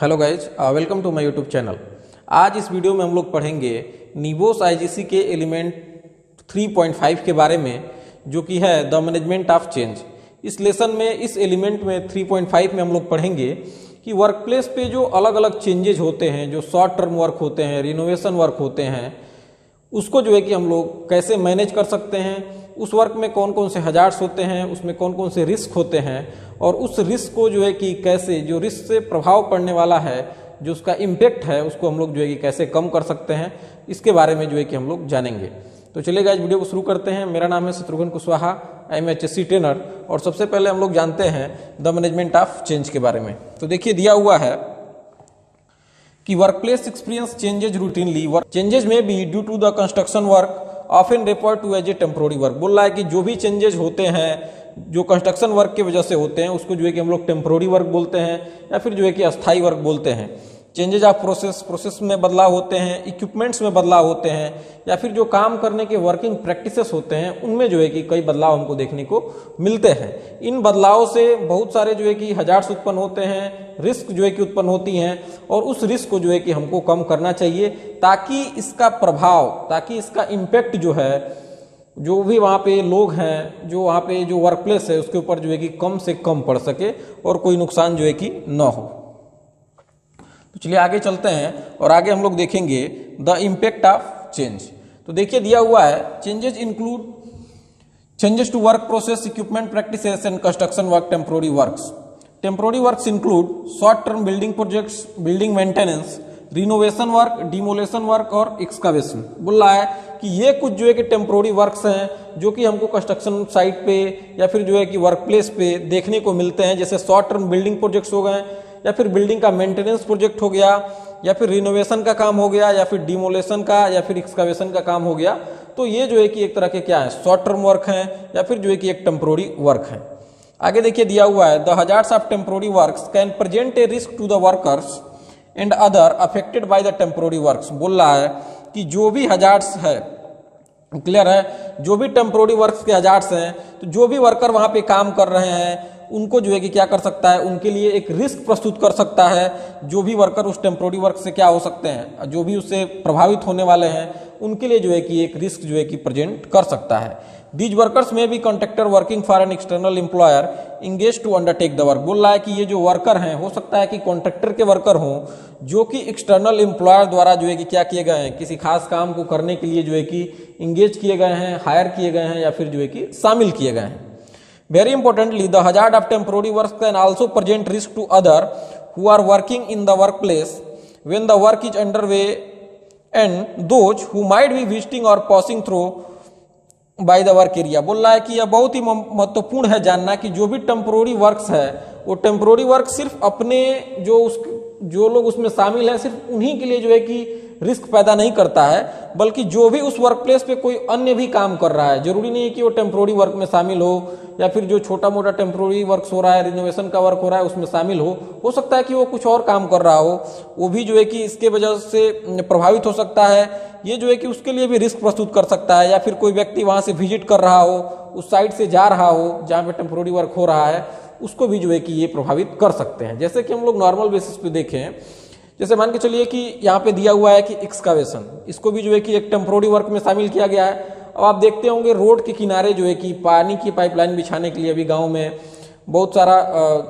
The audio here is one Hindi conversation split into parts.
Hello guys, welcome to my YouTube channel. आज इस वीडियो में हम लोग पढ़ेंगे निबोस आईजीसी के एलिमेंट 3.5 के बारे में, जो कि है द मैनेजमेंट ऑफ चेंज। इस लेसन में, इस एलिमेंट में 3.5 में हम लोग पढ़ेंगे कि वर्क प्लेस पे जो अलग अलग चेंजेज होते हैं, जो शॉर्ट टर्म वर्क होते हैं, रिनोवेशन वर्क होते हैं, उसको जो है कि हम लोग कैसे मैनेज कर सकते हैं। उस वर्क में कौन कौन से हजार्ड्स होते हैं, उसमें कौन कौन से रिस्क होते हैं, और उस रिस्क को जो है कि कैसे, जो रिस्क से प्रभाव पड़ने वाला है, जो उसका इम्पैक्ट है, उसको हम लोग जो है कि कैसे कम कर सकते हैं, इसके बारे में जो है कि हम लोग जानेंगे। तो चलिए गाइस, वीडियो को शुरू करते हैं। मेरा नाम है Shatrughan Kushwaha, I am HSC trainer. और सबसे पहले हम लोग जानते हैं द मैनेजमेंट ऑफ चेंज के बारे में। तो देखिए, दिया हुआ है कि workplace experience changes routinely, work changes में be due to the construction work often refer to as a temporary work. बोल रहा है कि जो भी चेंजेज होते हैं, जो कंस्ट्रक्शन वर्क की वजह से होते हैं, उसको जो है कि हम लोग टेम्पोररी वर्क बोलते हैं, या फिर जो है कि अस्थायी वर्क बोलते हैं। चेंजेज ऑफ प्रोसेस में बदलाव होते हैं, इक्विपमेंट्स में बदलाव होते हैं, या फिर जो काम करने के वर्किंग प्रैक्टिसेस होते हैं, उनमें जो है कि कई बदलाव हमको देखने को मिलते हैं। इन बदलावों से बहुत सारे जो है कि हजार्ड्स उत्पन्न होते हैं, रिस्क जो है कि उत्पन्न होती हैं, और उस रिस्क को जो है कि हमको कम करना चाहिए, ताकि इसका प्रभाव, ताकि इसका इम्पैक्ट जो है, जो भी वहाँ पे लोग हैं, जो वहाँ पे जो वर्क प्लेस है, उसके ऊपर जो है कि कम से कम पड़ सके और कोई नुकसान जो है कि न हो। तो चलिए आगे चलते हैं और आगे हम लोग देखेंगे द इम्पैक्ट ऑफ चेंज। तो देखिए, दिया हुआ है changes include changes to work process, equipment practices and construction work, temporary works. Temporary works include short term building projects, building maintenance, renovation work, demolition work और एक्सकावेशन। बोल रहा है कि ये कुछ जो है कि टेम्पोररी वर्क्स हैं, जो कि हमको कंस्ट्रक्शन साइट पे या फिर जो है कि वर्क प्लेस पे देखने को मिलते हैं। जैसे शॉर्ट टर्म बिल्डिंग प्रोजेक्ट्स हो गए, या फिर बिल्डिंग का मेंटेनेंस प्रोजेक्ट हो गया, या फिर रिनोवेशन का काम हो गया, या फिर डिमोलेशन का, या फिर एक्सकावेशन का काम हो गया। तो ये जो है कि एक तरह के क्या है, शॉर्ट टर्म वर्क हैं, या फिर जो है कि एक टेम्पोररी वर्क है। आगे देखिए, दिया हुआ है the hazards of temporary works can present a risk to the workers and other affected by the temporary works. बोल रहा है कि जो भी हजार्ड्स है, क्लियर है, जो भी टेम्पोररी वर्क्स के हजार्ड्स हैं, तो जो भी वर्कर वहां पे काम कर रहे हैं, उनको जो है कि क्या कर सकता है, उनके लिए एक रिस्क प्रस्तुत कर सकता है। जो भी वर्कर उस टेम्पोररी वर्क से क्या हो सकते हैं, जो भी उससे प्रभावित होने वाले हैं, उनके लिए जो है कि एक रिस्क जो है कि प्रेजेंट कर सकता है। दीज वर्कर्स में भी contractor working for an external employer engage to undertake the work. बोल रहा है कि ये जो वर्कर हैं, हो सकता है कि कॉन्ट्रैक्टर के वर्कर हों, जो कि एक्सटर्नल एम्प्लॉयर द्वारा जो है कि क्या किए गए हैं, किसी खास काम को करने के लिए जो है कि इंगेज किए गए हैं, हायर किए गए हैं, या फिर जो है कि शामिल किए गए हैं। Very importantly, the hazard of temporary works can also present risk to other who are working in the workplace when the work is underway, and those who might be visiting or passing through by the work area। बोल रहा है कि यह बहुत ही महत्वपूर्ण है जानना कि जो भी टेम्पोररी वर्क्स है, वो टेम्पोररी वर्क सिर्फ अपने जो लोग उसमें शामिल हैं, सिर्फ उन्हीं के लिए जो है कि रिस्क पैदा नहीं करता है, बल्कि जो भी उस वर्क प्लेस पे कोई अन्य भी काम कर रहा है, जरूरी नहीं है कि वो टेम्पोररी वर्क में शामिल हो, या फिर जो छोटा मोटा टेम्पोररी वर्क्स हो रहा है, रिनोवेशन का वर्क हो रहा है, उसमें शामिल हो सकता है कि वो कुछ और काम कर रहा हो, वो भी जो है कि इसके वजह से प्रभावित हो सकता है। ये जो है कि उसके लिए भी रिस्क प्रस्तुत कर सकता है। या फिर कोई व्यक्ति वहां से विजिट कर रहा हो, उस साइट से जा रहा हो जहाँ पे टेम्पोररी वर्क हो रहा है, उसको भी जो है कि ये प्रभावित कर सकते हैं। जैसे कि हम लोग नॉर्मल बेसिस पे देखें, जैसे मान के चलिए कि यहाँ पे दिया हुआ है कि एक्सकावेशन, इसको भी जो है कि एक टेम्पोररी वर्क में शामिल किया गया है। अब आप देखते होंगे रोड के किनारे जो है कि पानी की पाइपलाइन बिछाने के लिए अभी गांव में बहुत सारा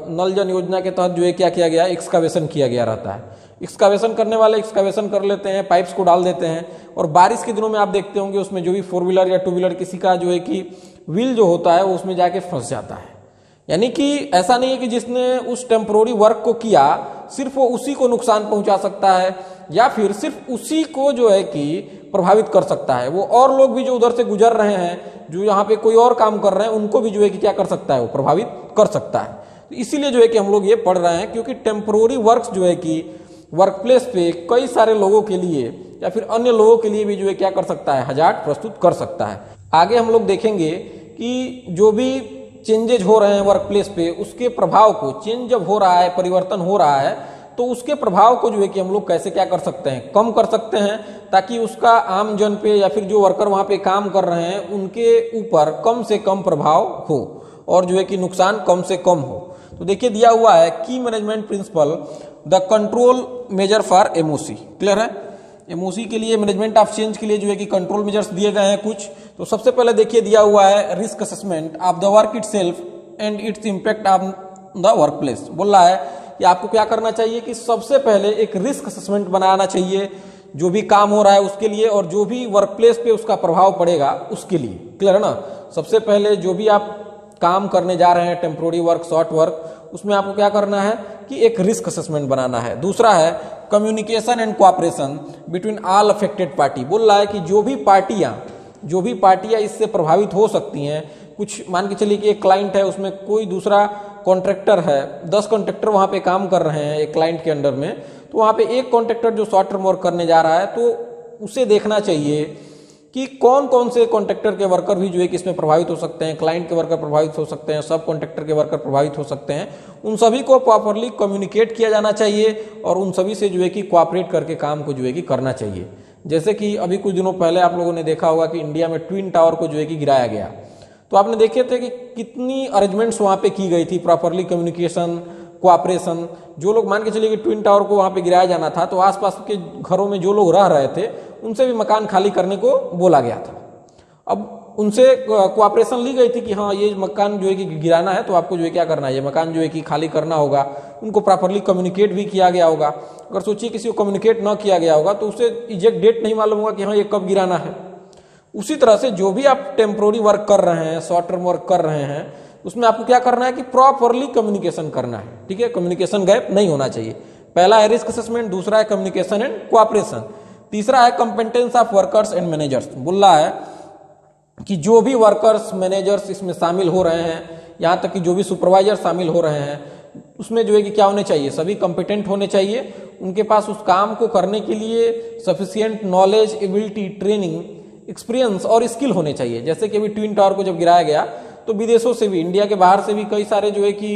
नल जन योजना के तहत जो है क्या किया गया, एक्सकावेशन किया गया रहता है। एक्सकावेशन करने वाले एक्सकावेशन कर लेते हैं, पाइप्स को डाल देते हैं, और बारिश के दिनों में आप देखते होंगे उसमें जो भी 4 व्हीलर या 2 व्हीलर किसी का जो है कि व्हील जो होता है, वो उसमें जाके फंस जाता है। यानी कि ऐसा नहीं है कि जिसने उस टेम्पोररी वर्क को किया सिर्फ वो उसी को नुकसान पहुंचा सकता है, या फिर सिर्फ उसी को जो है कि प्रभावित कर सकता है। वो और लोग भी जो उधर से गुजर रहे हैं, जो यहाँ पे कोई और काम कर रहे हैं, उनको भी जो है कि क्या कर सकता है, वो प्रभावित कर सकता है। तो इसीलिए जो है कि हम लोग ये पढ़ रहे हैं, क्योंकि टेम्पोररी वर्क्स जो है कि वर्क प्लेस पे कई सारे लोगों के लिए या फिर अन्य लोगों के लिए भी जो है क्या कर सकता है, हजार्ड प्रस्तुत कर सकता है। आगे हम लोग देखेंगे कि जो भी चेंजेज हो रहे हैं वर्क प्लेस पे, उसके प्रभाव को, चेंज जब हो रहा है, परिवर्तन हो रहा है, तो उसके प्रभाव को जो है कि हम लोग कैसे क्या कर सकते हैं, कम कर सकते हैं, ताकि उसका आम जन पे या फिर जो वर्कर वहां पे काम कर रहे हैं उनके ऊपर कम से कम प्रभाव हो, और जो है कि नुकसान कम से कम हो। तो देखिए दिया हुआ है की management principle the control measure for MOC. Clear है? एमओसी के लिए, मैनेजमेंट ऑफ चेंज के लिए जो है कि कंट्रोल मेजर्स दिए गए हैं कुछ। तो सबसे पहले देखिए दिया हुआ है risk assessment of the work itself and it's impact on the work place. बोल रहा है कि आपको क्या करना चाहिए कि सबसे पहले एक रिस्क असेसमेंट बनाना चाहिए जो भी काम हो रहा है उसके लिए, और जो भी वर्क प्लेस पे उसका प्रभाव पड़ेगा उसके लिए। क्लियर है ना? सबसे पहले जो भी आप काम करने जा रहे हैं, टेम्पोररी वर्क, शॉर्ट वर्क, उसमें आपको क्या करना है कि एक रिस्क असेसमेंट बनाना है। दूसरा है communication and cooperation between all affected party. बोल रहा है कि जो भी पार्टियां इससे प्रभावित हो सकती हैं, कुछ मान के चलिए कि एक क्लाइंट है, उसमें कोई दूसरा कॉन्ट्रैक्टर है, 10 कॉन्ट्रैक्टर वहां पे काम कर रहे हैं एक क्लाइंट के अंडर में, तो वहां पे एक कॉन्ट्रैक्टर जो शॉर्ट टर्म वर्क करने जा रहा है, तो उसे देखना चाहिए कि कौन कौन से कॉन्ट्रैक्टर के वर्कर भी जो है कि इसमें प्रभावित हो सकते हैं, क्लाइंट के वर्कर प्रभावित हो सकते हैं, सब कॉन्ट्रैक्टर के वर्कर प्रभावित हो सकते हैं। उन सभी को प्रॉपरली कम्युनिकेट किया जाना चाहिए और उन सभी से जो है कि कोऑपरेट करके काम को जो है कि करना चाहिए। जैसे कि अभी कुछ दिनों पहले आप लोगों ने देखा होगा कि इंडिया में ट्विन टावर को जो है कि गिराया गया, तो आपने देखे थे कि कितनी अरेंजमेंट्स वहां पे की गई थी, प्रॉपरली कम्युनिकेशन, कोऑपरेशन। जो लोग मान के चलिए कि ट्विन टावर को वहां पे गिराया जाना था, तो आसपास के घरों में जो लोग रह रहे थे उनसे भी मकान खाली करने को बोला गया था। अब उनसे कोऑपरेशन ली गई थी कि हाँ ये मकान जो है कि गिराना है, तो आपको जो है क्या करना है, ये मकान जो है कि खाली करना होगा। उनको प्रॉपरली कम्युनिकेट भी किया गया होगा। अगर सोचिए किसी को कम्युनिकेट न किया गया होगा तो उसे एग्जैक्ट डेट नहीं मालूम होगा कि हाँ ये कब गिराना है। उसी तरह से जो भी आप टेम्पोररी वर्क कर रहे हैं, शॉर्ट टर्म वर्क कर रहे हैं, उसमें आपको क्या करना है कि प्रॉपरली कम्युनिकेशन करना है। ठीक है? कम्युनिकेशन गैप नहीं होना चाहिए। पहला है रिस्क असेसमेंट, दूसरा है कम्युनिकेशन एंड कोऑपरेशन, तीसरा है कंपेटेंस ऑफ वर्कर्स एंड मैनेजर्स। बोल रहा है कि जो भी वर्कर्स, मैनेजर्स इसमें शामिल हो रहे हैं, यहाँ तक कि जो भी सुपरवाइजर शामिल हो रहे हैं, उसमें जो है कि क्या होने चाहिए, सभी कंपिटेंट होने चाहिए। उनके पास उस काम को करने के लिए sufficient knowledge, ability, training, experience और स्किल होने चाहिए। जैसे कि अभी ट्विन टावर को जब गिराया गया तो विदेशों से भी, इंडिया के बाहर से भी कई सारे जो है कि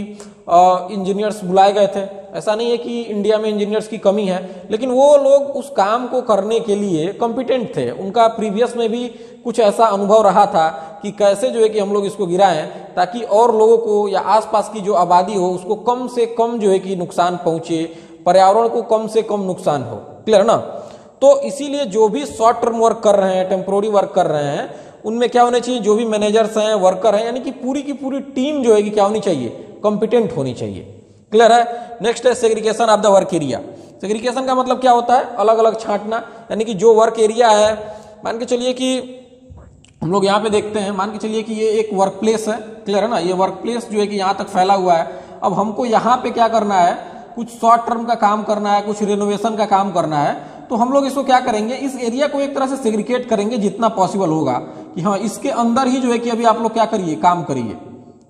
इंजीनियर्स बुलाए गए थे। ऐसा नहीं है कि इंडिया में इंजीनियर्स की कमी है, लेकिन वो लोग उस काम को करने के लिए कॉम्पिटेंट थे। उनका प्रीवियस में भी कुछ ऐसा अनुभव रहा था कि कैसे जो है कि हम लोग इसको गिराएं ताकि और लोगों को या आसपास की जो आबादी हो उसको कम से कम जो है कि नुकसान पहुंचे, पर्यावरण को कम से कम नुकसान हो। क्लियर ना? तो इसीलिए जो भी शॉर्ट टर्म वर्क कर रहे हैं, टेम्पोररी वर्क कर रहे हैं, उनमें क्या होने चाहिए, जो भी मैनेजर्स हैं, वर्कर हैं, यानी कि पूरी की पूरी टीम जो है कि क्या होनी चाहिए, कॉम्पिटेंट होनी चाहिए। क्लियर है? नेक्स्ट है segregation of the work area. Segregation का मतलब क्या होता है, अलग अलग छांटना। यानी कि जो वर्क एरिया है, मान के चलिए कि हम लोग यहाँ पे देखते हैं, मान के चलिए कि ये एक वर्क प्लेस है। क्लियर है ना? ये वर्क प्लेस जो है कि यहाँ तक फैला हुआ है। अब हमको यहाँ पे क्या करना है, कुछ शॉर्ट टर्म का काम करना है, कुछ रिनोवेशन का काम करना है, तो हम लोग इसको क्या करेंगे, इस एरिया को एक तरह से सेग्रीगेट करेंगे जितना पॉसिबल होगा कि हाँ इसके अंदर ही जो है कि अभी आप लोग क्या करिए, काम करिए,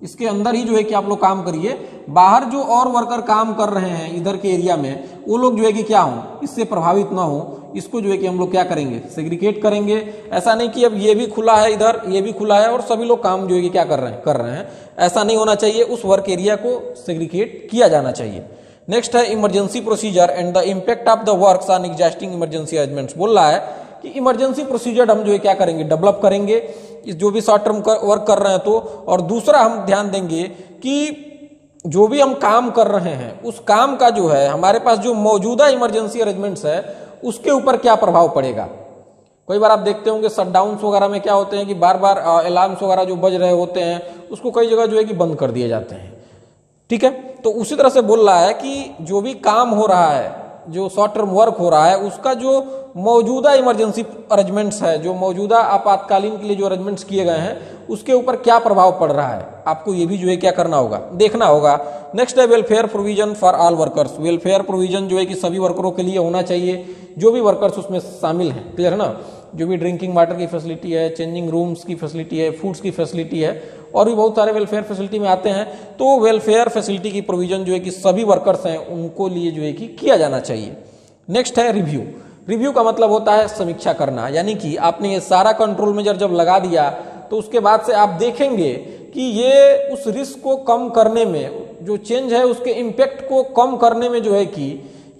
इसके अंदर ही जो है कि आप लोग काम करिए। बाहर जो और वर्कर काम कर रहे हैं इधर के एरिया में, वो लोग जो है कि क्या हो, इससे प्रभावित ना हो, इसको जो है कि हम लोग क्या करेंगे, सेग्रीगेट करेंगे। ऐसा नहीं कि अब ये भी खुला है इधर, ये भी खुला है और सभी लोग काम जो है कि क्या कर रहे हैं। ऐसा नहीं होना चाहिए। उस वर्क एरिया को सेग्रीगेट किया जाना चाहिए। नेक्स्ट है emergency procedure and the impact of the works on existing emergency arrangements. बोल रहा है कि इमरजेंसी प्रोसीजर हम जो है क्या करेंगे, डेवलप करेंगे, इस जो भी शॉर्ट टर्म वर्क कर रहे हैं तो। और दूसरा हम ध्यान देंगे कि जो भी हम काम कर रहे हैं उस काम का जो है हमारे पास जो मौजूदा इमरजेंसी अरेंजमेंट्स है उसके ऊपर क्या प्रभाव पड़ेगा। कई बार आप देखते होंगे शटडाउन्स वगैरह में क्या होते हैं कि बार बार अलार्म्स वगैरह जो बज रहे होते हैं उसको कई जगह जो है कि बंद कर दिए जाते हैं। ठीक है? तो उसी तरह से बोल रहा है कि जो भी काम हो रहा है, जो शॉर्ट टर्म वर्क हो रहा है, उसका जो मौजूदा इमरजेंसी अरेंजमेंट्स है, जो मौजूदा आपातकालीन के लिए जो अरेंजमेंट्स किए गए हैं, उसके ऊपर क्या प्रभाव पड़ रहा है, आपको ये भी जो है क्या करना होगा, देखना होगा। नेक्स्ट है welfare provision for all workers. Welfare provision जो है कि सभी वर्करों के लिए होना चाहिए, जो भी वर्कर्स उसमें शामिल हैं। क्लियर है ना? जो भी ड्रिंकिंग वाटर की फैसिलिटी है, चेंजिंग रूम्स की फैसिलिटी है, फूड्स की फैसिलिटी है, और भी बहुत सारे वेलफेयर फैसिलिटी में आते हैं। तो वेलफेयर फैसिलिटी की प्रोविजन जो है कि सभी वर्कर्स हैं उनको लिए जो है कि किया जाना चाहिए। नेक्स्ट है रिव्यू। रिव्यू का मतलब होता है समीक्षा करना, यानी कि आपने ये सारा कंट्रोल मेजर जब लगा दिया तो उसके बाद से आप देखेंगे कि ये उस रिस्क को कम करने में, जो चेंज है उसके इम्पैक्ट को कम करने में जो है कि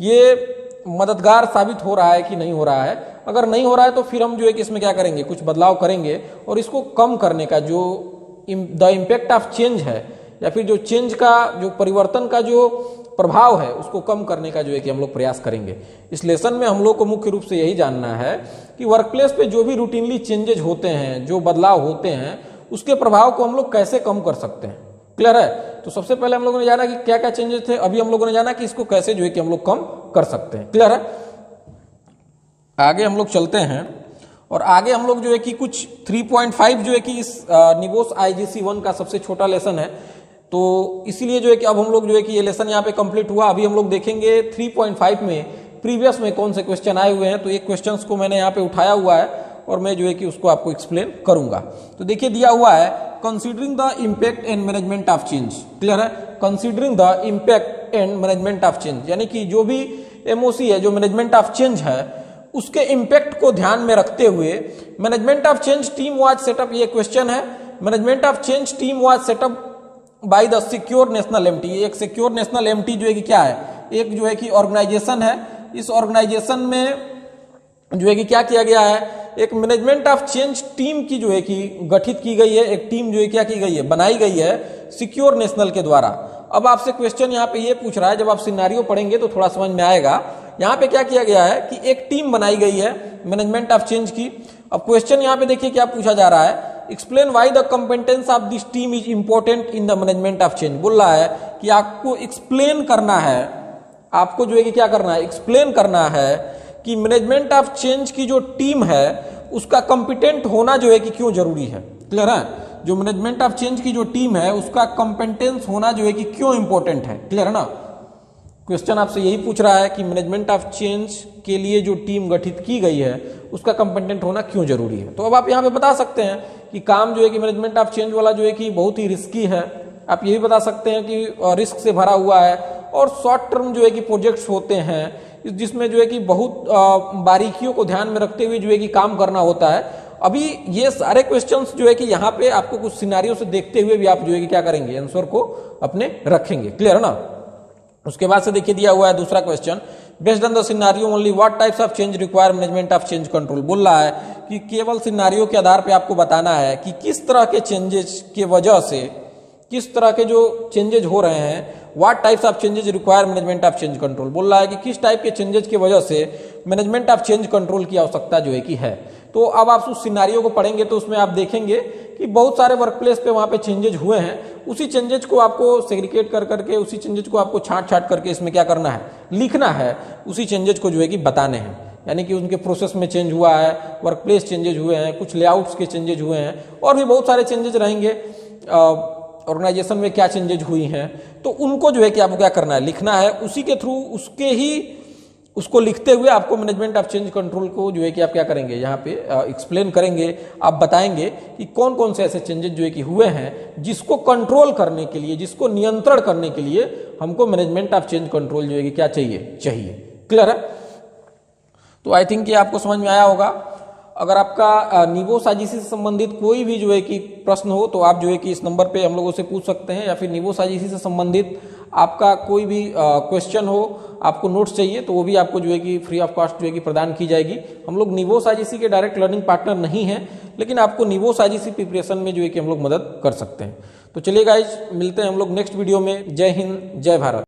ये मददगार साबित हो रहा है कि नहीं हो रहा है। अगर नहीं हो रहा है तो फिर हम जो है कि इसमें क्या करेंगे, कुछ बदलाव करेंगे और इसको कम करने का जो द इम्पैक्ट ऑफ चेंज है, या फिर जो चेंज का, जो परिवर्तन का जो प्रभाव है उसको कम करने का जो है कि हम लोग प्रयास करेंगे। इस लेसन में हम लोग को मुख्य रूप से यही जानना है कि वर्क प्लेस पे जो भी रूटीनली चेंजेज होते हैं, जो बदलाव होते हैं, उसके प्रभाव को हम लोग कैसे कम कर सकते हैं। क्लियर है? तो सबसे पहले हम लोगों ने जाना कि क्या क्या चेंजेस थे, अभी हम लोगों ने जाना कि इसको कैसे जो है कि हम लोग कम कर सकते हैं। क्लियर है? आगे हम लोग चलते हैं और आगे हम लोग जो है कि कुछ 3.5 जो है कि इस निबोस IGC 1 का सबसे छोटा लेसन है, तो इसीलिए जो है कि अब हम लोग जो है कि ये लेसन यहाँ पे कंप्लीट हुआ। अभी हम लोग देखेंगे 3.5 में प्रीवियस में कौन से क्वेश्चन आए हुए हैं। तो ये क्वेश्चंस को मैंने यहाँ पे उठाया हुआ है और मैं जो है कि उसको आपको एक्सप्लेन करूंगा। तो देखिए दिया हुआ है considering the impact and management of change. Clear है? Considering the impact and management of change, यानी कि जो भी MOC है, जो मैनेजमेंट ऑफ चेंज है, उसके इम्पैक्ट को ध्यान में रखते हुए management of change team was setup, ये क्वेश्चन है। Management of change team was setup by the secure national MT। एक सिक्योर नेशनल MT जो है कि क्या है, एक जो है कि ऑर्गेनाइजेशन है। इस ऑर्गेनाइजेशन में जो है कि क्या किया गया है, एक मैनेजमेंट ऑफ चेंज टीम की जो है कि गठित की गई है, एक टीम जो है क्या की गई है, बनाई गई है सिक्योर नेशनल के द्वारा। अब आपसे क्वेश्चन यहाँ पे ये पूछ रहा है, जब आप सिनेरियो पढ़ेंगे तो थोड़ा समझ में आएगा। यहाँ पे क्या किया गया है कि एक टीम बनाई गई है मैनेजमेंट ऑफ चेंज की। अब क्वेश्चन यहाँ पे देखिए क्या पूछा जा रहा है, explain why the competence of this team is important in the management of change. बोल रहा है कि आपको एक्सप्लेन करना है, आपको जो है कि क्या करना है, एक्सप्लेन करना है कि मैनेजमेंट ऑफ चेंज की जो टीम है उसका कंपिटेंट होना जो है कि क्यों जरूरी है। क्लियर है? जो मैनेजमेंट ऑफ चेंज की जो टीम है उसका कंपिटेंस होना जो है कि क्यों इंपॉर्टेंट है। क्लियर है ना? क्वेश्चन आपसे यही पूछ रहा है कि मैनेजमेंट ऑफ चेंज के लिए जो टीम गठित की गई है उसका कंपिटेंट होना क्यों जरूरी है। तो अब आप यहाँ पे बता सकते हैं कि काम जो है कि मैनेजमेंट ऑफ चेंज वाला जो है कि बहुत ही रिस्की है। आप यही बता सकते हैं कि रिस्क से भरा हुआ है और शॉर्ट टर्म जो है कि प्रोजेक्ट्स होते हैं, जिसमें जो है कि बहुत बारीकियों को ध्यान में रखते हुए जो है कि काम करना होता है। अभी ये सारे क्वेश्चंस जो है कि यहाँ पे आपको कुछ सिनारियों से देखते हुए भी आप जो है कि क्या करेंगे, आंसर को अपने रखेंगे। क्लियर है ना? उसके बाद से देखिए दिया हुआ है दूसरा question, based on the scenario only what types of change require management of change control. बोल रहा है कि केवल सिनारियो के आधार पे आपको बताना है कि किस तरह के चेंजेस के वजह से, किस तरह के जो चेंजेज हो रहे हैं, what types of changes require management of change control. बोल रहा है कि किस टाइप के चेंजेज की वजह से मैनेजमेंट ऑफ चेंज कंट्रोल की आवश्यकता जो है कि है। तो अब आप उस सिनारियो को पढ़ेंगे तो उसमें आप देखेंगे कि बहुत सारे वर्क प्लेस पे वहां पे चेंजेज हुए हैं। उसी चेंजेज को आपको सेग्रीगेट कर करके, उसी चेंजेज को आपको छांट छांट करके इसमें क्या करना है, लिखना है। उसी चेंजेज को जो है कि बताने हैं, यानी कि उनके प्रोसेस में चेंज हुआ है, वर्क प्लेस चेंजेज हुए हैं, कुछ लेआउट्स के चेंजेज हुए हैं और भी बहुत सारे चेंजेज रहेंगे, ऑर्गेनाइजेशन में क्या चेंजेज हुई हैं, तो उनको जो है कि आपको क्या करना है, लिखना है। उसी के थ्रू, उसके ही उसको लिखते हुए आपको मैनेजमेंट ऑफ चेंज कंट्रोल को जो है कि आप क्या करेंगे, यहाँ पे एक्सप्लेन करेंगे। आप बताएंगे कि कौन कौन से ऐसे चेंजेस जो है कि हुए हैं जिसको कंट्रोल करने के लिए, जिसको नियंत्रण करने के लिए हमको मैनेजमेंट ऑफ चेंज कंट्रोल जो है कि क्या चाहिए। क्लियर है? तो आई थिंक ये आपको समझ में आया होगा। अगर आपका निबोस IGC से संबंधित कोई भी जो है कि प्रश्न हो तो आप जो है कि इस नंबर पे हम लोगों से पूछ सकते हैं, या फिर निबोस IGC से संबंधित आपका कोई भी क्वेश्चन हो, आपको नोट्स चाहिए तो वो भी आपको जो है कि फ्री ऑफ कॉस्ट जो है कि प्रदान की जाएगी। हम लोग निबोस IGC के डायरेक्ट लर्निंग पार्टनर नहीं हैं, लेकिन आपको निबोस IGC प्रिपरेशन में जो है कि हम लोग मदद कर सकते हैं। तो चलिए गाइज, मिलते हैं हम लोग नेक्स्ट वीडियो में। जय हिंद, जय भारत।